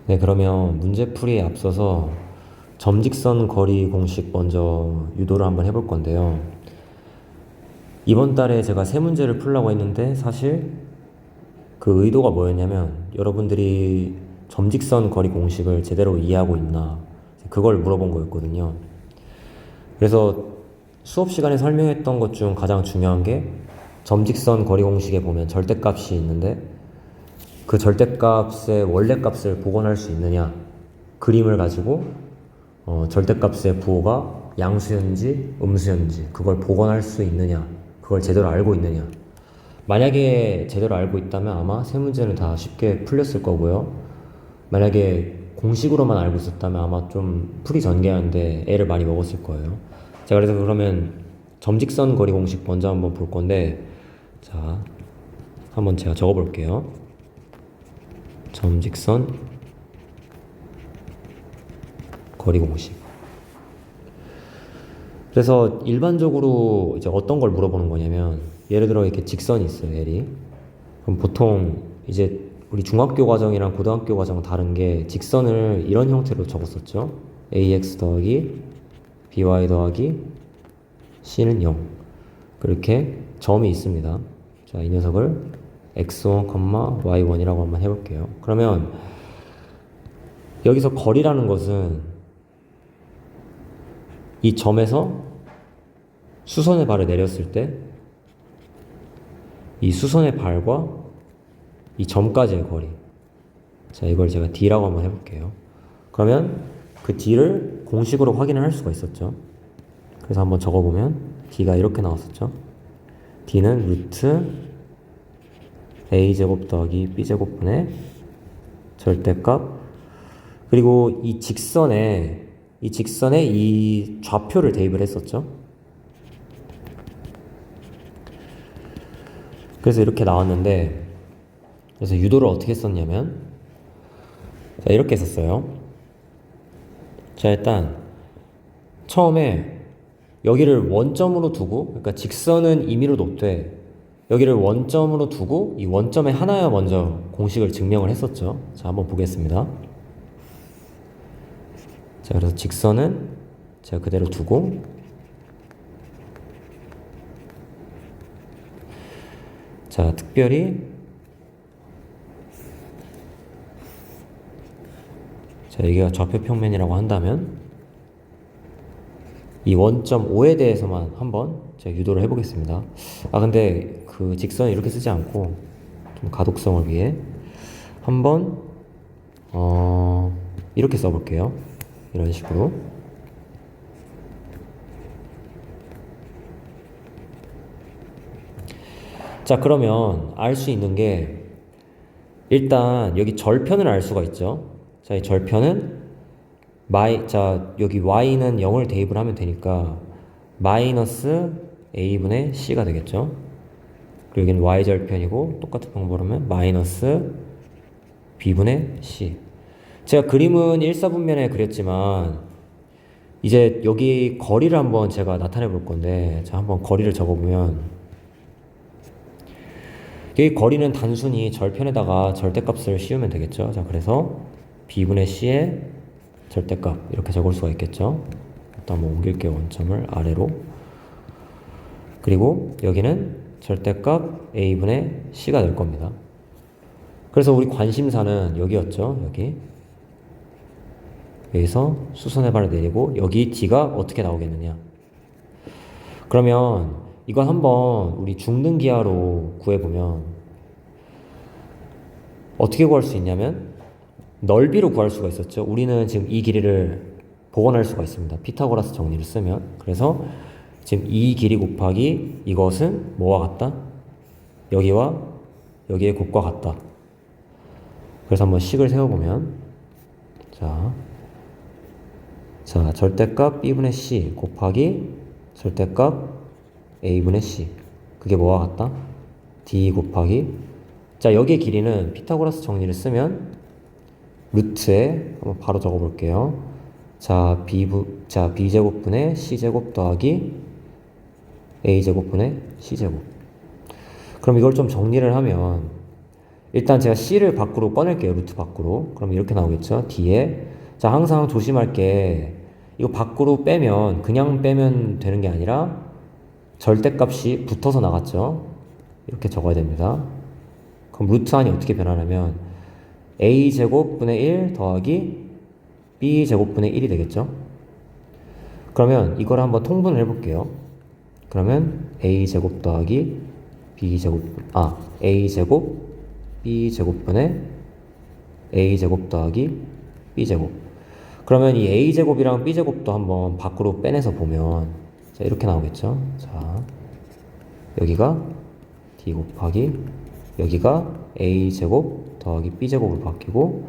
네, 그러면 문제풀이에 앞서서 점직선 거리 공식 먼저 유도를 한번 해볼 건데요. 이번 달에 제가 세 문제를 풀려고 했는데 사실 그 의도가 뭐였냐면 여러분들이 점직선 거리 공식을 제대로 이해하고 있나 그걸 물어본 거였거든요. 그래서 수업 시간에 설명했던 것 중 가장 중요한 게 점직선 거리 공식에 보면 절대값이 있는데 그 절대값의 원래값을 복원할 수 있느냐, 그림을 가지고 절대값의 부호가 양수였는지 음수였는지 그걸 복원할 수 있느냐, 그걸 제대로 알고 있느냐. 만약에 제대로 알고 있다면 아마 세 문제는 다 쉽게 풀렸을 거고요. 만약에 공식으로만 알고 있었다면 아마 좀 풀이 전개하는데 애를 많이 먹었을 거예요. 자, 그래서 그러면 점직선 거리 공식 먼저 한번 볼 건데, 자, 한번 제가 적어 볼게요. 점직선 거리 공식. 그래서 일반적으로 이제 어떤 걸 물어보는 거냐면, 예를 들어 이렇게 직선이 있어요, L이. 그럼 보통 이제 우리 중학교 과정이랑 고등학교 과정 다른 게 직선을 이런 형태로 적었었죠. ax 더하기 by 더하기 c는 0. 그렇게 점이 있습니다. 자, 이 녀석을 x1, y1이라고 한번 해볼게요. 그러면 여기서 거리라는 것은 이 점에서 수선의 발을 내렸을 때 이 수선의 발과 이 점까지의 거리. 자, 이걸 제가 d라고 한번 해볼게요. 그러면 그 d를 공식으로 확인을 할 수가 있었죠. 그래서 한번 적어보면 d가 이렇게 나왔었죠. d는 루트 a제곱 더하기 b제곱분의 절대값, 그리고 이 직선에 이 좌표를 대입을 했었죠. 그래서 이렇게 나왔는데, 그래서 유도를 어떻게 썼냐면, 자, 이렇게 썼어요. 자, 일단 처음에 여기를 원점으로 두고, 그러니까 직선은 임의로 높되 여기를 원점으로 두고 이 원점에 하나여 먼저 공식을 증명을 했었죠. 자, 한번 보겠습니다. 자, 그래서 직선은 제가 그대로 두고, 자, 특별히 자, 여기가 좌표 평면이라고 한다면 이 원점 O에 대해서만 한번 제가 유도를 해보겠습니다. 아, 근데 그 직선을 이렇게 쓰지 않고 좀 가독성을 위해 한번 이렇게 써볼게요. 이런 식으로. 자, 그러면 알 수 있는 게 일단 여기 절편을 알 수가 있죠. 자, 이 절편은 자, 여기 y는 0을 대입을 하면 되니까 마이너스 a분의 c가 되겠죠. 그리고 여기는 y절편이고 똑같은 방법으로 하면 마이너스 b분의 c. 제가 그림은 일사분면에 그렸지만 이제 여기 거리를 한번 제가 나타내 볼 건데, 자, 한번 거리를 적어보면 여기 거리는 단순히 절편에다가 절대값을 씌우면 되겠죠. 자, 그래서 b분의 c의 절대값 이렇게 적을 수가 있겠죠. 일단 한번 옮길게요. 원점을 아래로. 그리고 여기는 절대값 a분의 c가 될 겁니다. 그래서 우리 관심사는 여기였죠. 여기서 수선의 발을 내리고 여기 d가 어떻게 나오겠느냐. 그러면 이건 한번 우리 중등기하로 구해보면 어떻게 구할 수 있냐면 넓이로 구할 수가 있었죠. 우리는 지금 이 길이를 복원할 수가 있습니다. 피타고라스 정리를 쓰면. 그래서 지금 이 길이 곱하기 이것은 뭐와 같다? 여기와 여기의 곱과 같다. 그래서 한번 식을 세워보면, 자, 절대값 b분의 c 곱하기 절대값 a분의 c, 그게 뭐와 같다? d 곱하기, 자, 여기의 길이는 피타고라스 정리를 쓰면 루트에 한번 바로 적어볼게요. 자, b제곱분의 c제곱 더하기 a제곱분의 c제곱. 그럼 이걸 좀 정리를 하면 일단 제가 C를 밖으로 꺼낼게요. 루트 밖으로. 그럼 이렇게 나오겠죠. D에. 자, 항상 조심할 게 이거 밖으로 빼면 그냥 빼면 되는 게 아니라 절대값이 붙어서 나갔죠. 이렇게 적어야 됩니다. 그럼 루트 안이 어떻게 변하냐면 a제곱분의 1 더하기 b제곱분의 1이 되겠죠. 그러면 이걸 한번 통분을 해볼게요. 그러면 a제곱 더하기 b제곱 a제곱 b제곱분의 a제곱 더하기 b제곱. 그러면 이 a제곱이랑 b제곱도 한번 밖으로 빼내서 보면 자, 이렇게 나오겠죠. 자, 여기가 d 곱하기 여기가 a제곱 더하기 b제곱으로 바뀌고,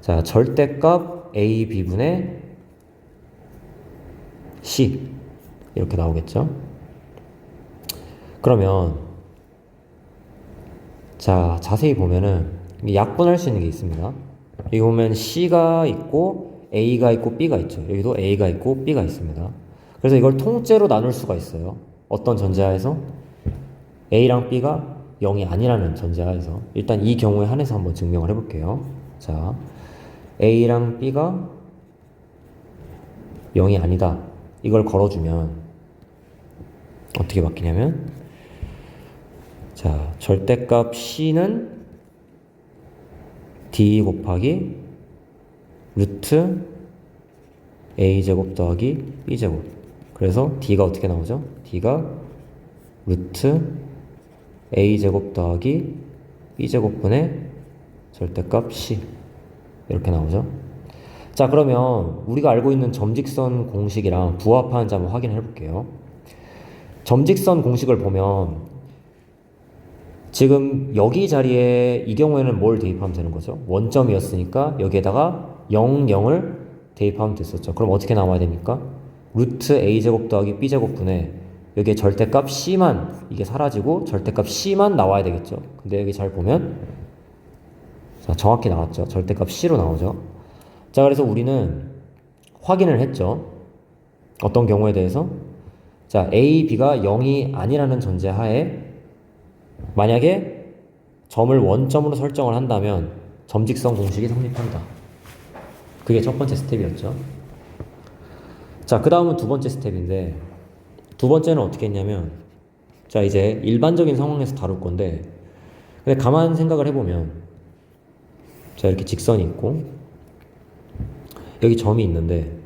자, 절대값 a b분의 c 이렇게 나오겠죠. 그러면 자, 자세히 보면은 약분할 수 있는 게 있습니다. 여기 보면 c가 있고 a가 있고 b가 있죠. 여기도 a가 있고 b가 있습니다. 그래서 이걸 통째로 나눌 수가 있어요. 어떤 전제하에서? a랑 b가 0이 아니라는 전제하에서. 일단 이 경우에 한해서 한번 증명을 해볼게요. 자, a랑 b가 0이 아니다. 이걸 걸어주면 어떻게 바뀌냐면, 자, 절대값 c는 d 곱하기 루트 a제곱 더하기 b제곱. 그래서 d가 어떻게 나오죠? d가 루트 a제곱 더하기 b제곱분의 절대값 c 이렇게 나오죠. 자, 그러면 우리가 알고 있는 점직선 공식이랑 부합하는지 한번 확인해 볼게요. 점직선 공식을 보면 지금 여기 자리에 이 경우에는 뭘 대입하면 되는 거죠? 원점이었으니까 여기에다가 0, 0을 대입하면 됐었죠. 그럼 어떻게 나와야 됩니까? 루트 a제곱 더하기 b제곱분의 여기에 절대값 c만 이게 사라지고 절대값 c만 나와야 되겠죠. 근데 여기 잘 보면 자, 정확히 나왔죠. 절대값 c로 나오죠. 자, 그래서 우리는 확인을 했죠. 어떤 경우에 대해서? 자, a, b가 0이 아니라는 전제하에 만약에 점을 원점으로 설정을 한다면 점직선 공식이 성립한다. 그게 첫 번째 스텝이었죠. 자, 그 다음은 두 번째 스텝인데, 두 번째는 어떻게 했냐면, 자, 이제 일반적인 상황에서 다룰 건데, 근데 가만 생각을 해보면, 자, 이렇게 직선이 있고, 여기 점이 있는데,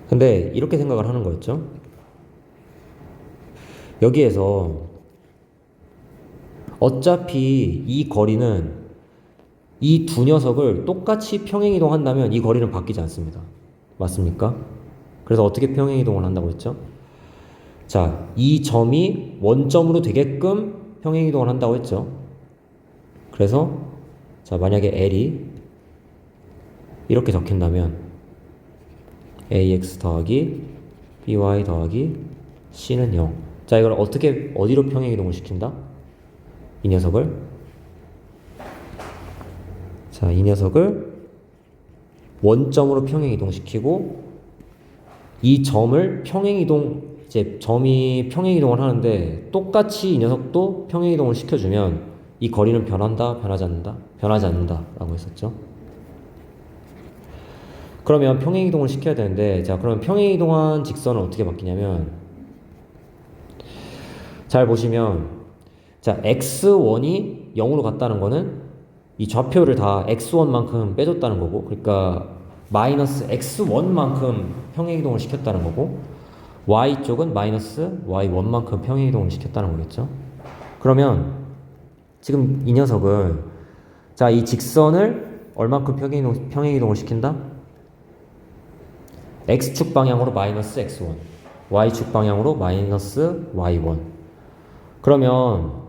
근데 이렇게 생각을 하는 거였죠. 여기에서 어차피 이 거리는 이 두 녀석을 똑같이 평행이동한다면 이 거리는 바뀌지 않습니다. 맞습니까? 그래서 어떻게 평행이동을 한다고 했죠? 자, 이 점이 원점으로 되게끔 평행이동을 한다고 했죠. 그래서 자, 만약에 L이 이렇게 적힌다면 AX 더하기 BY 더하기 C는 0. 자, 이걸 어떻게 어디로 평행이동을 시킨다? 이 녀석을 자, 이 녀석을 원점으로 평행이동시키고 이 점을 평행이동 이제 점이 평행이동을 하는데 똑같이 이 녀석도 평행이동을 시켜주면 이 거리는 변한다, 변하지 않는다? 변하지 않는다 라고 했었죠. 그러면 평행이동을 시켜야 되는데, 자, 그러면 평행이동한 직선은 어떻게 바뀌냐면, 잘 보시면, 자, x1이 0으로 갔다는 거는 이 좌표를 다 x1만큼 빼줬다는 거고, 그러니까 마이너스 x1만큼 평행이동을 시켰다는 거고, y쪽은 마이너스 y1만큼 평행이동을 시켰다는 거겠죠. 그러면 지금 이 녀석은 자, 이 직선을 얼만큼 평행이동을 시킨다? x축 방향으로 마이너스 x1, y축 방향으로 마이너스 y1. 그러면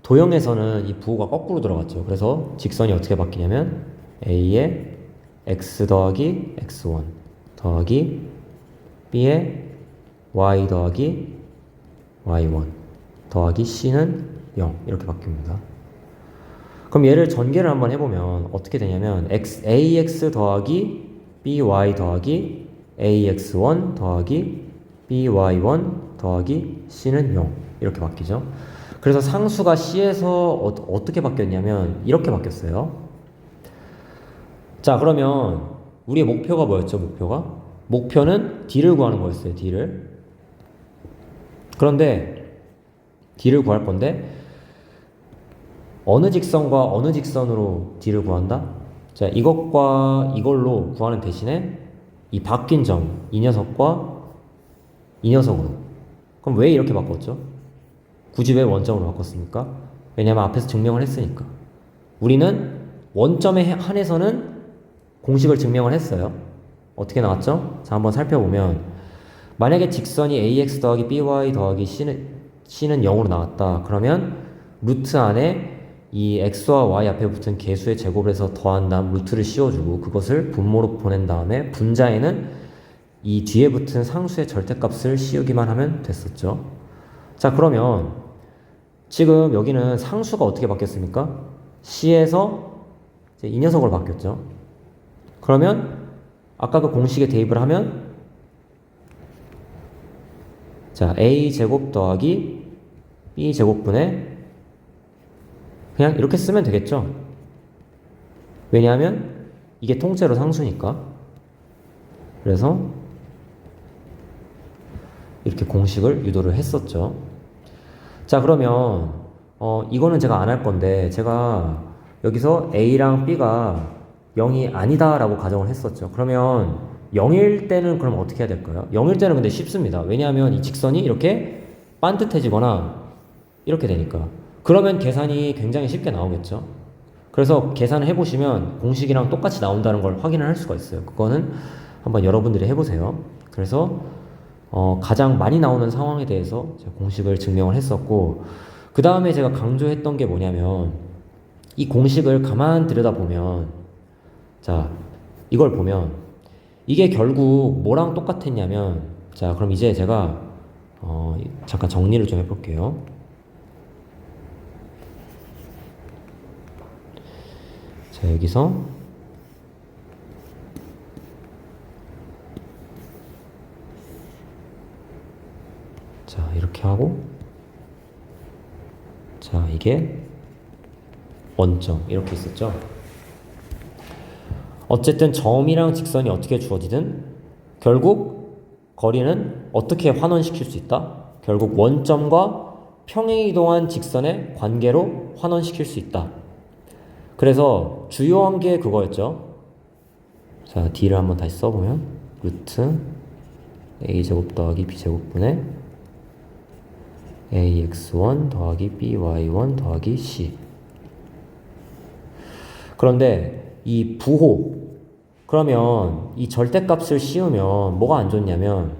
도형에서는 이 부호가 거꾸로 들어갔죠. 그래서 직선이 어떻게 바뀌냐면 a에 x 더하기 x1 더하기 b에 y 더하기 y1 더하기 c는 0 이렇게 바뀝니다. 그럼 얘를 전개를 한번 해보면 어떻게 되냐면 ax 더하기 by 더하기 ax1 더하기 by1 더하기 c는 0 이렇게 바뀌죠. 그래서 상수가 C에서 어떻게 바뀌었냐면 이렇게 바뀌었어요. 자, 그러면 우리의 목표가 뭐였죠? 목표는 D를 구하는 거였어요. D를. 그런데 D를 구할 건데 어느 직선과 어느 직선으로 D를 구한다? 자, 이것과 이걸로 구하는 대신에 이 바뀐 점, 이 녀석과 이 녀석으로. 그럼 왜 이렇게 바꿨죠? 굳이 왜 원점으로 바꿨습니까? 왜냐면 앞에서 증명을 했으니까. 우리는 원점에 한해서는 공식을 증명을 했어요. 어떻게 나왔죠? 자, 한번 살펴보면 만약에 직선이 ax 더하기 by 더하기 c는 0으로 나왔다. 그러면 루트 안에 이 x와 y 앞에 붙은 개수의 제곱을 해서 더한 다음 루트를 씌워주고 그것을 분모로 보낸 다음에 분자에는 이 뒤에 붙은 상수의 절대값을 씌우기만 하면 됐었죠. 자, 그러면 지금 여기는 상수가 어떻게 바뀌었습니까? C에서 이제 이 녀석으로 바뀌었죠. 그러면 아까 그 공식에 대입을 하면 자, a제곱 더하기 b제곱분의 그냥 이렇게 쓰면 되겠죠. 왜냐하면 이게 통째로 상수니까. 그래서 이렇게 공식을 유도를 했었죠. 자, 그러면 이거는 제가 안 할 건데 제가 여기서 a랑 b가 0이 아니다 라고 가정을 했었죠. 그러면 0일 때는 그럼 어떻게 해야 될까요? 0일 때는 근데 쉽습니다. 왜냐하면 이 직선이 이렇게 반듯해지거나 이렇게 되니까. 그러면 계산이 굉장히 쉽게 나오겠죠. 그래서 계산을 해보시면 공식이랑 똑같이 나온다는 걸 확인을 할 수가 있어요. 그거는 한번 여러분들이 해보세요. 그래서 가장 많이 나오는 상황에 대해서 제가 공식을 증명을 했었고, 그 다음에 제가 강조했던 게 뭐냐면 이 공식을 가만 들여다보면, 자, 이걸 보면 이게 결국 뭐랑 똑같았냐면, 자, 그럼 이제 제가 잠깐 정리를 좀 해볼게요. 자, 여기서 자, 이렇게 하고, 자, 이게 원점 이렇게 있었죠. 어쨌든 점이랑 직선이 어떻게 주어지든 결국 거리는 어떻게 환원시킬 수 있다? 결국 원점과 평행이동한 직선의 관계로 환원시킬 수 있다. 그래서 주요한 게 그거였죠. 자, D를 한번 다시 써보면 루트 a제곱 더하기 b제곱분의 ax1 더하기 by1 더하기 c. 그런데 이 부호, 그러면 이 절대값을 씌우면 뭐가 안 좋냐면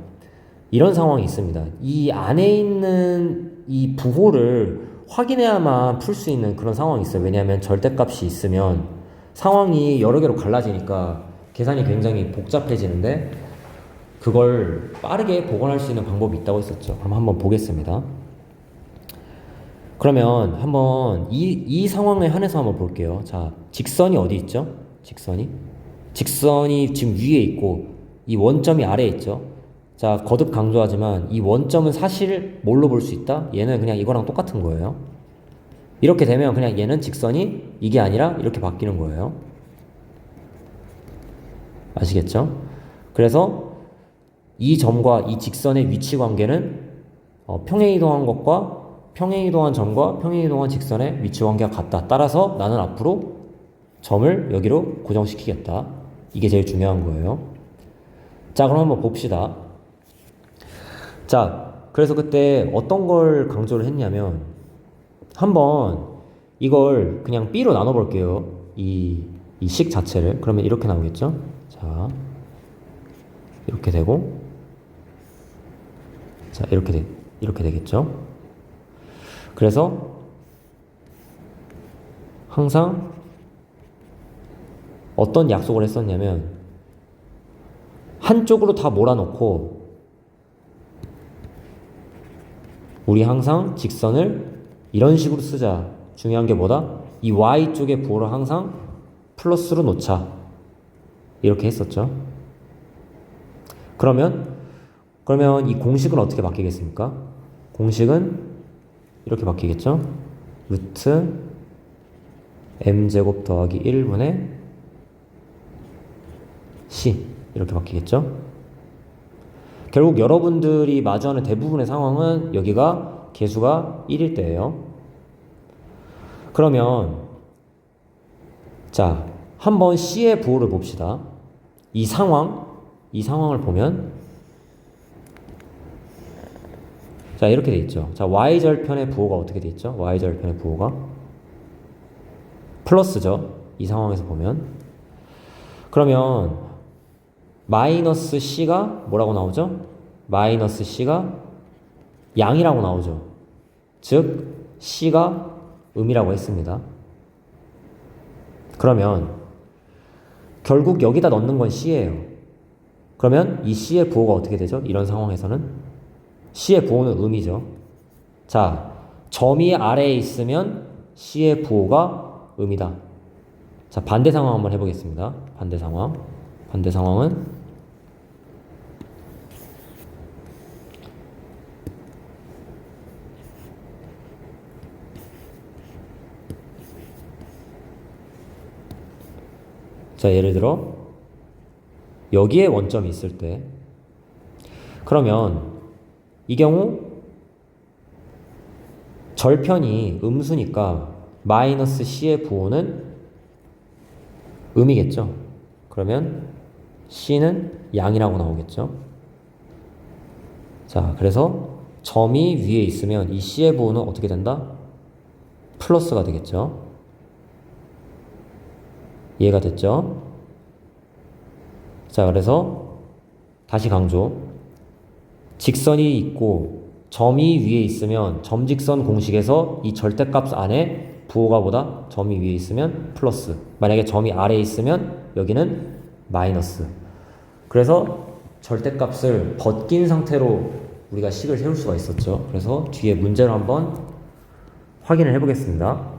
이런 상황이 있습니다. 이 안에 있는 이 부호를 확인해야만 풀 수 있는 그런 상황이 있어요. 왜냐하면 절대값이 있으면 상황이 여러 개로 갈라지니까 계산이 굉장히 복잡해지는데 그걸 빠르게 복원할 수 있는 방법이 있다고 했었죠. 그럼 한번 보겠습니다. 그러면 한번 이 상황에 한해서 한번 볼게요. 자, 직선이 어디 있죠? 직선이 지금 위에 있고 이 원점이 아래에 있죠. 자, 거듭 강조하지만 이 원점은 사실 뭘로 볼 수 있다? 얘는 그냥 이거랑 똑같은 거예요. 이렇게 되면 그냥 얘는 직선이 이게 아니라 이렇게 바뀌는 거예요. 아시겠죠? 그래서 이 점과 이 직선의 위치 관계는 평행이동한 것과 평행이동한 점과 평행이동한 직선의 위치 관계가 같다. 따라서 나는 앞으로 점을 여기로 고정시키겠다. 이게 제일 중요한 거예요. 자, 그럼 한번 봅시다. 자, 그래서 그때 어떤 걸 강조를 했냐면 한번 이걸 그냥 B로 나눠볼게요. 이 식 자체를. 그러면 이렇게 나오겠죠? 자, 이렇게 되고, 자, 이렇게 되겠죠? 그래서 항상 어떤 약속을 했었냐면 한쪽으로 다 몰아놓고 우리 항상 직선을 이런 식으로 쓰자. 중요한 게 뭐다? 이 Y쪽의 부호를 항상 플러스로 놓자. 이렇게 했었죠. 그러면 이 공식은 어떻게 바뀌겠습니까? 공식은 이렇게 바뀌겠죠? 루트 m제곱 더하기 1분의 c 이렇게 바뀌겠죠? 결국 여러분들이 마주하는 대부분의 상황은 여기가 개수가 1일 때예요. 그러면 자, 한번 c의 부호를 봅시다. 이 상황을 보면 자, 이렇게 돼 있죠. 자, y절편의 부호가 어떻게 돼 있죠? y절편의 부호가 플러스죠. 이 상황에서 보면. 그러면 마이너스 c가 뭐라고 나오죠? 마이너스 c가 양이라고 나오죠. 즉 c가 음이라고 했습니다. 그러면 결국 여기다 넣는 건 c예요. 그러면 이 c의 부호가 어떻게 되죠? 이런 상황에서는 c의 부호는 음이죠. 자, 점이 아래에 있으면 c의 부호가 음이다. 자, 반대 상황 한번 해보겠습니다. 반대 상황은 자, 예를 들어 여기에 원점이 있을 때 그러면 이 경우 절편이 음수니까 마이너스 c의 부호는 음이겠죠. 그러면 c는 양이라고 나오겠죠. 자, 그래서 점이 위에 있으면 이 c의 부호는 어떻게 된다? 플러스가 되겠죠. 이해가 됐죠? 자, 그래서 다시 강조. 직선이 있고 점이 위에 있으면 점직선 공식에서 이 절대값 안에 부호가 보다 점이 위에 있으면 플러스, 만약에 점이 아래에 있으면 여기는 마이너스. 그래서 절대값을 벗긴 상태로 우리가 식을 세울 수가 있었죠. 그래서 뒤에 문제로 한번 확인을 해보겠습니다.